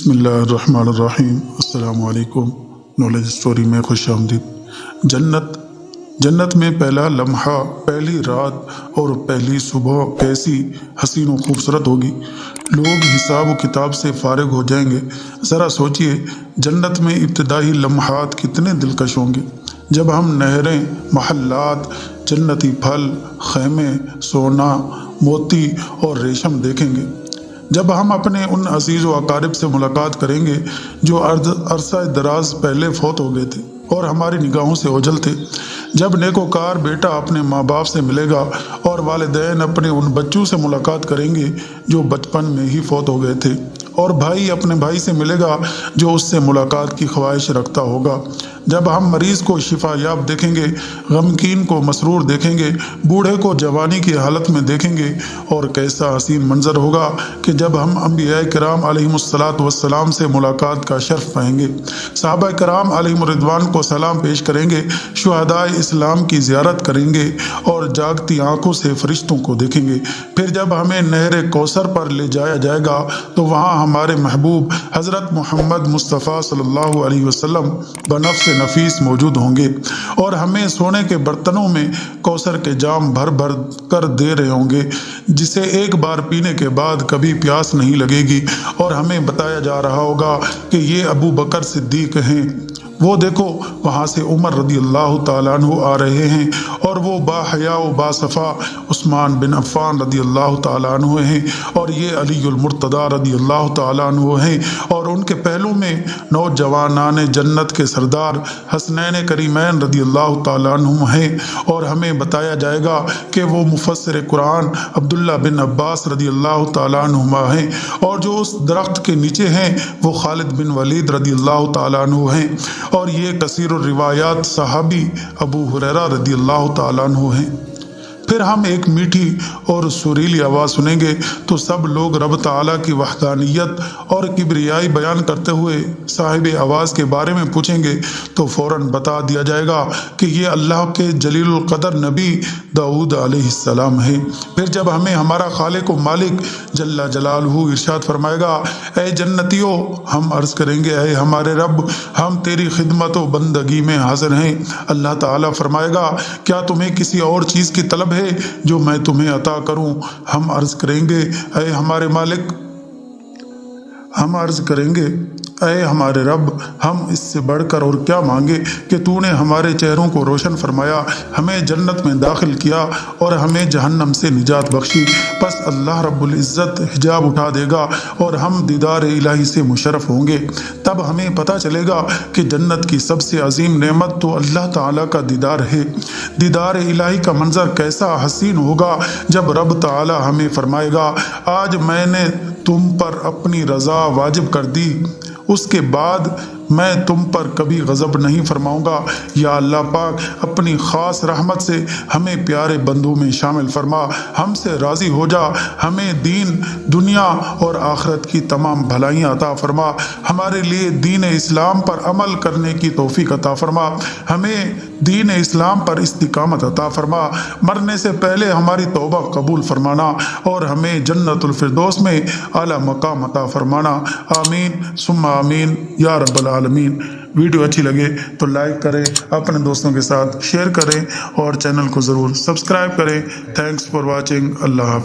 بسم اللہ الرحمن الرحیم۔ السلام علیکم۔ نالج اسٹوری میں خوش آمدید۔ جنت میں پہلا لمحہ، پہلی رات اور پہلی صبح کیسی حسین و خوبصورت ہوگی۔ لوگ حساب و کتاب سے فارغ ہو جائیں گے۔ ذرا سوچئے، جنت میں ابتدائی لمحات کتنے دلکش ہوں گے، جب ہم نہریں، محلات، جنتی پھل، خیمے، سونا، موتی اور ریشم دیکھیں گے۔ جب ہم اپنے ان عزیز و اقارب سے ملاقات کریں گے جو عرصہ دراز پہلے فوت ہو گئے تھے اور ہماری نگاہوں سے اوجھل تھے۔ جب نیکوکار بیٹا اپنے ماں باپ سے ملے گا اور والدین اپنے ان بچوں سے ملاقات کریں گے جو بچپن میں ہی فوت ہو گئے تھے، اور بھائی اپنے بھائی سے ملے گا جو اس سے ملاقات کی خواہش رکھتا ہوگا۔ جب ہم مریض کو شفا یاب دیکھیں گے، غمگین کو مسرور دیکھیں گے، بوڑھے کو جوانی کی حالت میں دیکھیں گے، اور کیسا حسین منظر ہوگا کہ جب ہم انبیاء کرام علیہم السلام سے ملاقات کا شرف پائیں گے، صحابہ کرام علیہم الرضوان کو سلام پیش کریں گے، شہدائے اسلام کی زیارت کریں گے اور جاگتی آنکھوں سے فرشتوں کو دیکھیں گے۔ پھر جب ہمیں نہر کوثر پر لے جایا جائے گا تو وہاں ہمارے محبوب حضرت محمد مصطفیٰ صلی اللہ علیہ وسلم بنفس نفیس موجود ہوں گے اور ہمیں سونے کے برتنوں میں کوثر کے جام بھر بھر کر دے رہے ہوں گے، جسے ایک بار پینے کے بعد کبھی پیاس نہیں لگے گی، اور ہمیں بتایا جا رہا ہوگا کہ یہ ابو بکر صدیق ہیں، وہ دیکھو وہاں سے عمر رضی اللہ تعالیٰ عنہ آ رہے ہیں، اور وہ با حیا و با صفا عثمان بن عفان رضی اللہ تعالیٰ عنہ ہیں، اور یہ علی المرتضیٰ رضی اللہ تعالیٰ عنہ ہیں، اور ان کے پہلو میں نوجوانان جنت کے سردار حسنین کریمین رضی اللہ تعالیٰ عنہ ہیں، اور ہمیں بتایا جائے گا کہ وہ مفسر قرآن عبداللہ بن عباس رضی اللہ تعالیٰ عنہما ہیں، اور جو اس درخت کے نیچے ہیں وہ خالد بن ولید رضی اللہ تعالیٰ عنہ ہیں، اور یہ کثیر الروایات صحابی ابو ہریرہ رضی اللہ تعالیٰ عنہ ہیں۔ پھر ہم ایک میٹھی اور سریلی آواز سنیں گے تو سب لوگ رب تعالیٰ کی وحدانیت اور کبریائی بیان کرتے ہوئے صاحب آواز کے بارے میں پوچھیں گے تو فوراً بتا دیا جائے گا کہ یہ اللہ کے جلیل القدر نبی داؤد علیہ السلام ہیں۔ پھر جب ہمیں ہمارا خالق و مالک جل جلالہ ارشاد فرمائے گا، اے جنتیوں، ہم عرض کریں گے، اے ہمارے رب، ہم تیری خدمت و بندگی میں حاضر ہیں۔ اللہ تعالیٰ فرمائے گا، کیا تمہیں کسی اور چیز کی طلب ہے جو میں تمہیں عطا کروں؟ ہم عرض کریں گے، اے ہمارے مالک، ہم عرض کریں گے، اے ہمارے رب، ہم اس سے بڑھ کر اور کیا مانگے کہ تو نے ہمارے چہروں کو روشن فرمایا، ہمیں جنت میں داخل کیا اور ہمیں جہنم سے نجات بخشی۔ پس اللہ رب العزت حجاب اٹھا دے گا اور ہم دیدار الہی سے مشرف ہوں گے۔ تب ہمیں پتہ چلے گا کہ جنت کی سب سے عظیم نعمت تو اللہ تعالیٰ کا دیدار ہے۔ دیدار الہی کا منظر کیسا حسین ہوگا جب رب تعالیٰ ہمیں فرمائے گا، آج میں نے تم پر اپنی رضا واجب کر دی، اس کے بعد میں تم پر کبھی غضب نہیں فرماؤں گا۔ یا اللہ پاک، اپنی خاص رحمت سے ہمیں پیارے بندوں میں شامل فرما، ہم سے راضی ہو جا، ہمیں دین، دنیا اور آخرت کی تمام بھلائیاں عطا فرما، ہمارے لیے دین اسلام پر عمل کرنے کی توفیق عطا فرما، ہمیں دین اسلام پر استقامت عطا فرما، مرنے سے پہلے ہماری توبہ قبول فرمانا اور ہمیں جنت الفردوس میں اعلیٰ مقام عطا فرمانا۔ آمین ثم آمین یا رب العالمین۔ ویڈیو اچھی لگے تو لائک کریں، اپنے دوستوں کے ساتھ شیئر کریں اور چینل کو ضرور سبسکرائب کریں۔ Thanks for watching. اللہ حافظ۔